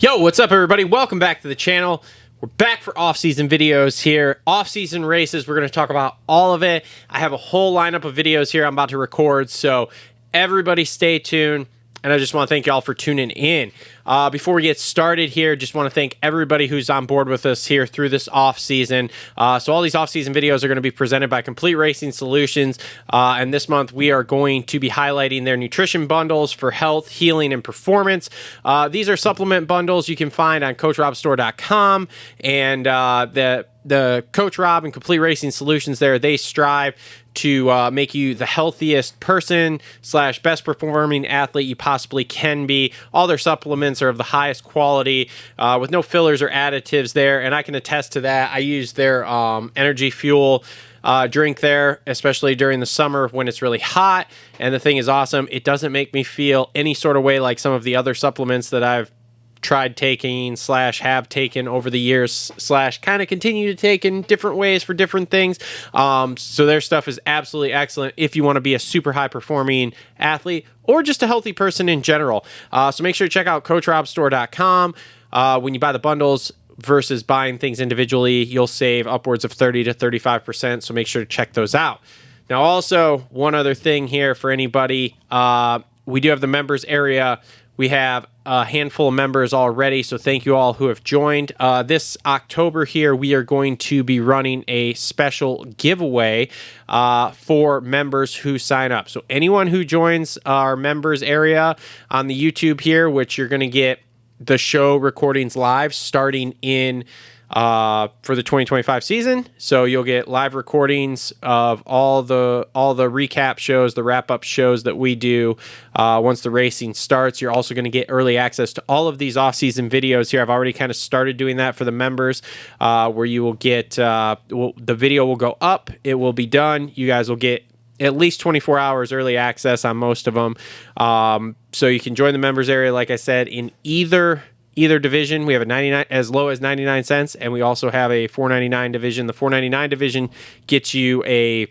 Yo, what's up everybody? Welcome back to the channel. We're back for off-season videos here. Off-season races, we're going to talk about all of it. I have a whole lineup of videos here I'm about to record, so everybody stay tuned. And I just want to thank y'all for tuning in. Before we get started here, just want to thank everybody who's on board with us here through this off-season. So all these off-season videos are going to be presented by Complete Racing Solutions. And this month, we are going to be highlighting their nutrition bundles for health, healing, and performance. These are supplement bundles you can find on CoachRobStore.com. And the Coach Rob and Complete Racing Solutions there, they strive to make you the healthiest person / best performing athlete you possibly can be. All their supplements are of the highest quality with no fillers or additives there, and I can attest to that. I use their energy fuel drink there, especially during the summer when it's really hot, and the thing is awesome. It doesn't make me feel any sort of way like some of the other supplements that I've tried taking / have taken over the years / kind of continue to take in different ways for different things. So their stuff is absolutely excellent if you want to be a super high performing athlete or just a healthy person in general. So make sure to check out CoachRobStore.com. When you buy the bundles versus buying things individually, you'll save upwards of 30 to 35%. So make sure to check those out. Now, also one other thing here for anybody, we do have the members area. We have a handful of members already, so thank you all who have joined. This October here, we are going to be running a special giveaway for members who sign up. So anyone who joins our members area on the YouTube here, which you're going to get the show recordings live starting in for the 2025 season. So you'll get live recordings of all the recap shows, the wrap-up shows that we do once the racing starts. You're also going to get early access to all of these off-season videos here. I've already kind of started doing that for the members, where you will get the video will go up. It will be done. You guys will get at least 24 hours early access on most of them. So you can join the members area, like I said, in either division. We have a 99 as low as 99 cents, and we also have a $4.99 division. The $4.99 division gets you a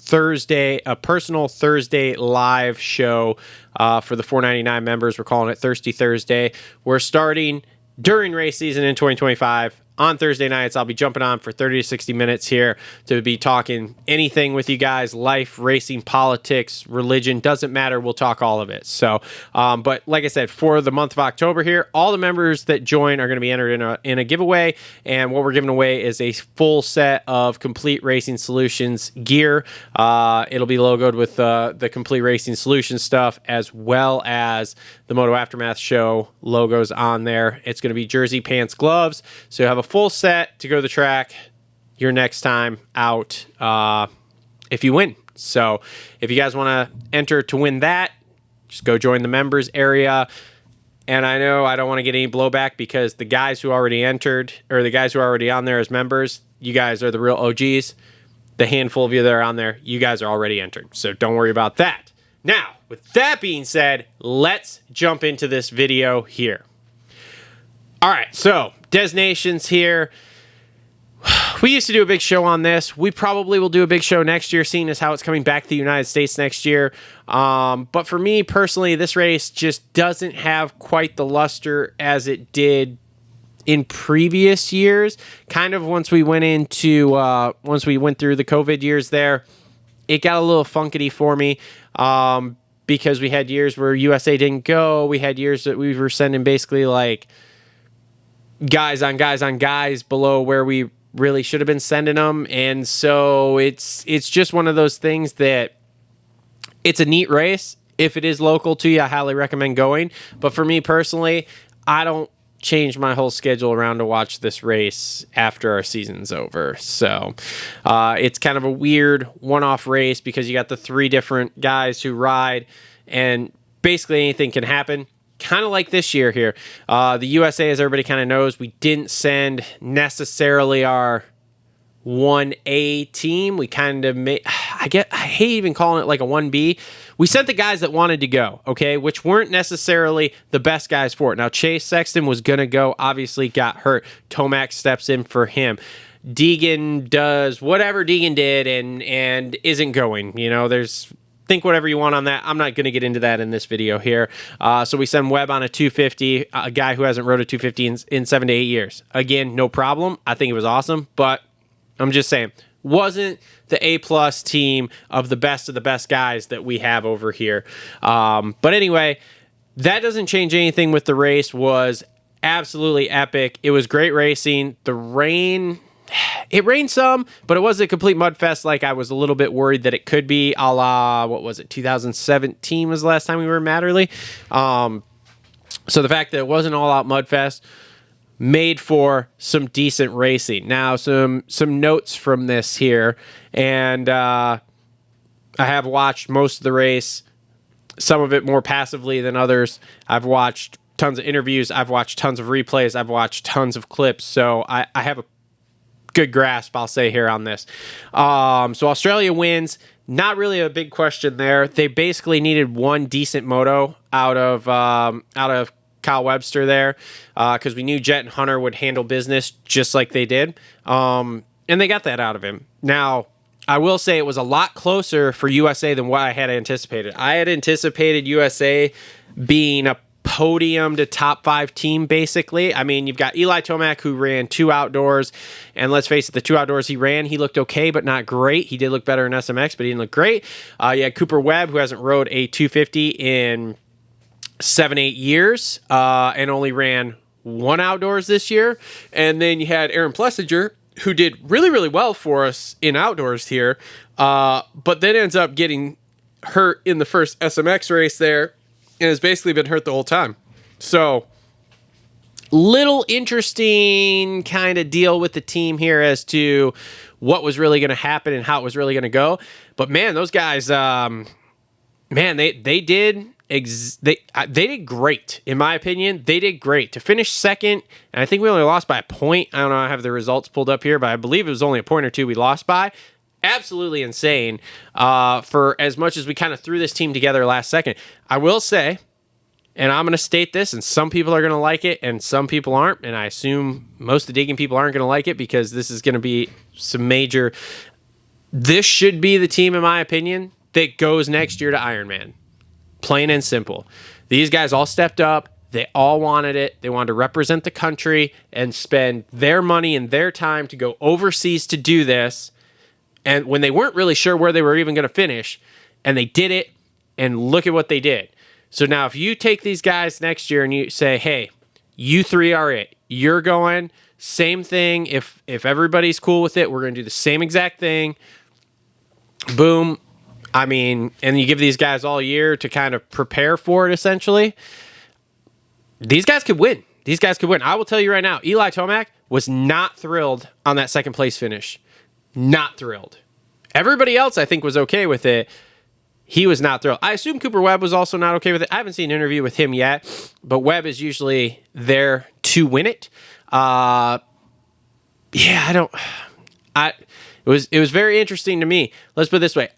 personal Thursday live show for the $4.99 members. We're calling it Thirsty Thursday. We're starting during race season in 2025. On Thursday nights, I'll be jumping on for 30 to 60 minutes here to be talking anything with you guys, life, racing, politics, religion, doesn't matter. We'll talk all of it. So, but like I said, for the month of October here, all the members that join are going to be entered in a giveaway. And what we're giving away is a full set of Complete Racing Solutions gear. It'll be logoed with the Complete Racing Solutions stuff, as well as the Moto Aftermath Show logos on there. It's going to be jersey, pants, gloves. So you have a full set to go to the track your next time out if you win. So if you guys want to enter to win that, just go join the members area. And I know I don't want to get any blowback because the guys who already entered, or the guys who are already on there as members, you guys are the real OGs. The handful of you that are on there, you guys are already entered. So don't worry about that. Now, with that being said, let's jump into this video here. All right, so Des Nations here. We used to do a big show on this. We probably will do a big show next year, seeing as how it's coming back to the United States next year. But for me personally, this race just doesn't have quite the luster as it did in previous years. Kind of once we went through the COVID years there, it got a little funkety for me. Because we had years where USA didn't go. We had years that we were sending basically like guys on guys below where we really should have been sending them. And so it's just one of those things that it's a neat race. If it is local to you, I highly recommend going. But for me personally, I don't change my whole schedule around to watch this race after our season's over. So it's kind of a weird one-off race because you got the three different guys who ride, and basically anything can happen. Kind of like this year here. The USA, as everybody kind of knows, we didn't send necessarily our 1A team. We kind of made, I hate even calling it like a 1B. We sent the guys that wanted to go, okay, which weren't necessarily the best guys for it. Now, Chase Sexton was going to go, obviously got hurt. Tomac steps in for him. Deegan does whatever Deegan did and isn't going. You know, think whatever you want on that. I'm not going to get into that in this video here. So we send Webb on a 250, a guy who hasn't rode a 250 in 7 to 8 years. Again, no problem. I think it was awesome, but I'm just saying, wasn't the A-plus team of the best guys that we have over here. But anyway, that doesn't change anything with the race. Was absolutely epic. It was great racing. The rain... It rained some, but it wasn't a complete mud fest like I was a little bit worried that it could be, a la, what was it, 2017 was the last time we were in Matterley. So the fact that it wasn't all-out mud fest made for some decent racing. Now, some notes from this here, and I have watched most of the race, some of it more passively than others. I've watched tons of interviews. I've watched tons of replays. I've watched tons of clips, so I have a good grasp, I'll say, here on this. So Australia wins. Not really a big question there. They basically needed one decent moto out of Kyle Webster there, because we knew Jett and Hunter would handle business just like they did, and they got that out of him. Now, I will say it was a lot closer for USA than what I had anticipated. I had anticipated USA being a podium to top 5 team, basically. I mean, you've got Eli Tomac, who ran 2 outdoors, and let's face it, the 2 outdoors he ran, he looked okay, but not great. He did look better in SMX, but he didn't look great. You had Cooper Webb, who hasn't rode a 250 in 7-8 years, and only ran 1 outdoors this year. And then you had Aaron Plessinger, who did really, really well for us in outdoors here, but then ends up getting hurt in the first SMX race there, and has basically been hurt the whole time. So, little interesting kind of deal with the team here as to what was really going to happen and how it was really going to go. But man, those guys, they did great, in my opinion. They did great. To finish second, and I think we only lost by a point. I don't know, I have the results pulled up here, but I believe it was only a point or two we lost by. Absolutely insane, for as much as we kind of threw this team together last second. I will say, and I'm going to state this, and some people are going to like it, and some people aren't, and I assume most of the digging people aren't going to like it, because this is going to be some major... This should be the team, in my opinion, that goes next year to Ironman. Plain and simple. These guys all stepped up. They all wanted it. They wanted to represent the country and spend their money and their time to go overseas to do this. And when they weren't really sure where they were even going to finish, and they did it, and look at what they did. So now if you take these guys next year and you say, hey, you 3 are it. You're going, same thing. If everybody's cool with it, we're going to do the same exact thing. Boom. I mean, and you give these guys all year to kind of prepare for it, essentially. These guys could win. These guys could win. I will tell you right now, Eli Tomac was not thrilled on that second place finish. Not thrilled. Everybody else, I think, was okay with it. He was not thrilled. I assume Cooper Webb was also not okay with it. I haven't seen an interview with him yet, but Webb is usually there to win it. It was very interesting to me. Let's put it this way.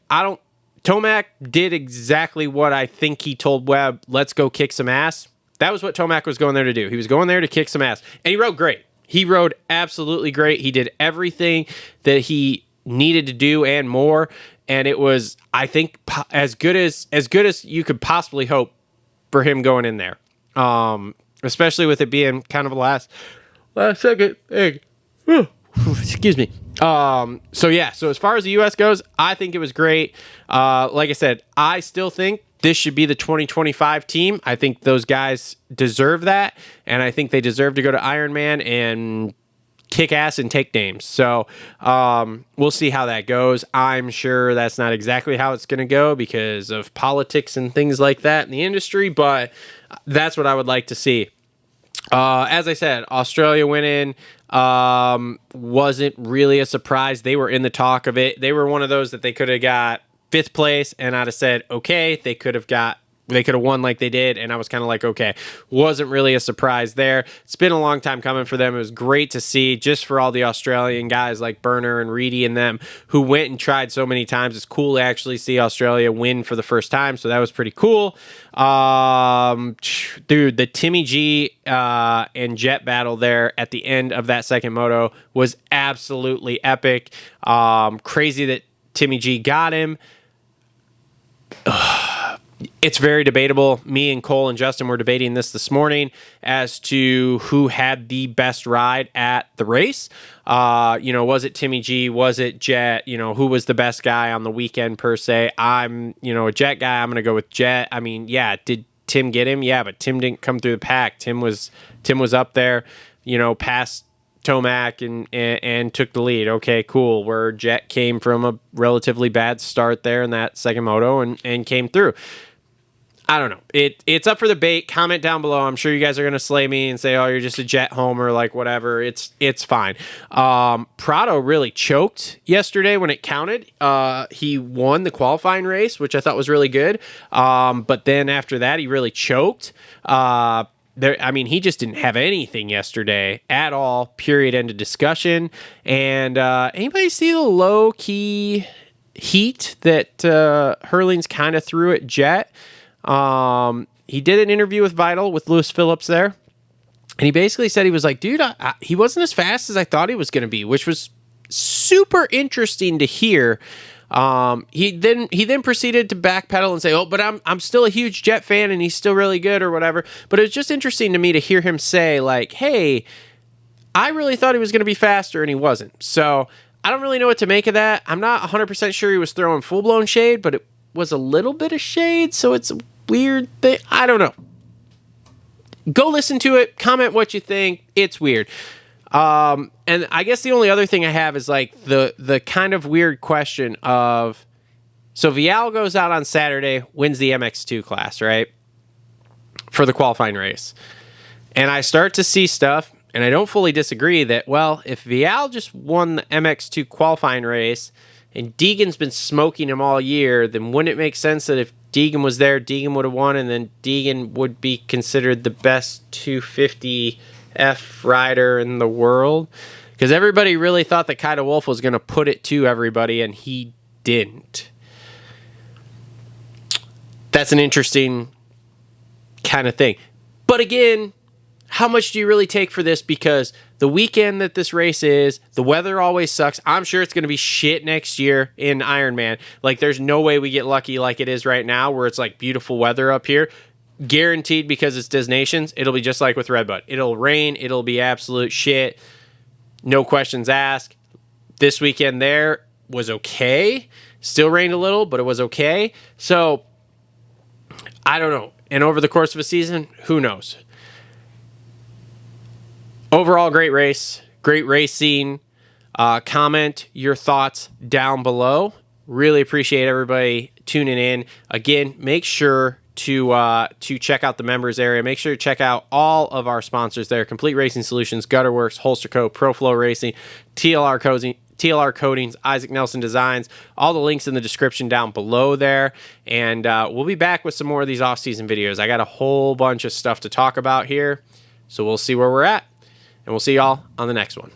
Tomac did exactly what I think he told Webb, let's go kick some ass. That was what Tomac was going there to do. He was going there to kick some ass. And he rode great. He rode absolutely great. He did everything that he needed to do and more. And it was, I think, as good as you could possibly hope for him going in there. Especially with it being kind of a last second thing. Excuse me. So as far as the U.S. goes, I think it was great. Like I said, I still think this should be the 2025 team. I think those guys deserve that, and I think they deserve to go to Ironman and kick ass and take names. So we'll see how that goes. I'm sure that's not exactly how it's going to go because of politics and things like that in the industry, but that's what I would like to see. As I said, Australia winning wasn't really a surprise. They were in the talk of it. They were one of those that they could have got 5th place, and I'd have said, okay, they could have won like they did, and I was kind of like, okay. Wasn't really a surprise there. It's been a long time coming for them. It was great to see, just for all the Australian guys like Burner and Reedy and them who went and tried so many times. It's cool to actually see Australia win for the first time, so that was pretty cool. Dude, the Timmy G and Jett battle there at the end of that second moto was absolutely epic. Crazy that Timmy G got him. It's very debatable. Me and Cole and Justin were debating this morning as to who had the best ride at the race. Was it Timmy G? Was it Jett? Who was the best guy on the weekend per se? I'm, a Jett guy. I'm going to go with Jett. I mean, yeah, did Tim get him? Yeah, but Tim didn't come through the pack. Tim was up there, past Tomac and took the lead. Okay, cool. Where Jett came from a relatively bad start there in that second moto and came through. I don't know. It's up for debate. Comment down below. I'm sure you guys are going to slay me and say, oh, you're just a Jett homer, like whatever. It's fine. Prado really choked yesterday when it counted. He won the qualifying race, which I thought was really good. But then after that, he really choked. He just didn't have anything yesterday at all, period, end of discussion. And anybody see the low-key heat that Herlings kind of threw at Jett? He did an interview with Vital with Lewis Phillips there, and he basically said he was like, dude, he wasn't as fast as I thought he was going to be, which was super interesting to hear. He then proceeded to backpedal and say, oh, but I'm still a huge Jett fan and he's still really good or whatever. But it was just interesting to me to hear him say like, hey, I really thought he was going to be faster and he wasn't. So I don't really know what to make of that. I'm not 100% sure he was throwing full-blown shade, but it was a little bit of shade, so it's a weird thing. I don't know. Go listen to it. Comment what you think. It's weird. And I guess the only other thing I have is like the kind of weird question of, so Vial goes out on Saturday, wins the MX2 class, right? For the qualifying race. And I start to see stuff, and I don't fully disagree that, well, if Vial just won the MX2 qualifying race and Deegan's been smoking him all year, then wouldn't it make sense that if Deegan was there, Deegan would have won, and then Deegan would be considered the best 250F rider in the world? Because everybody really thought that Kyle Wolf was going to put it to everybody, and he didn't. That's an interesting kind of thing. But again, how much do you really take for this? Because the weekend that this race is, the weather always sucks. I'm sure it's going to be shit next year in Ironman. Like, there's no way we get lucky like it is right now where it's like beautiful weather up here. Guaranteed, because it's Des Nations, it'll be just like with Redbud. It'll rain. It'll be absolute shit. No questions asked. This weekend there was okay. Still rained a little, but it was okay. So, I don't know. And over the course of a season, who knows? Overall, great race. Great racing. Comment your thoughts down below. Really appreciate everybody tuning in. Again, make sure to check out the members area. Make sure to check out all of our sponsors there. Complete Racing Solutions, Gutter Worx, Holster Co., Pro Flo Racing, TLR Coatings, Isaac Nelson Designs. All the links in the description down below there. And we'll be back with some more of these off-season videos. I got a whole bunch of stuff to talk about here. So we'll see where we're at. And we'll see y'all on the next one.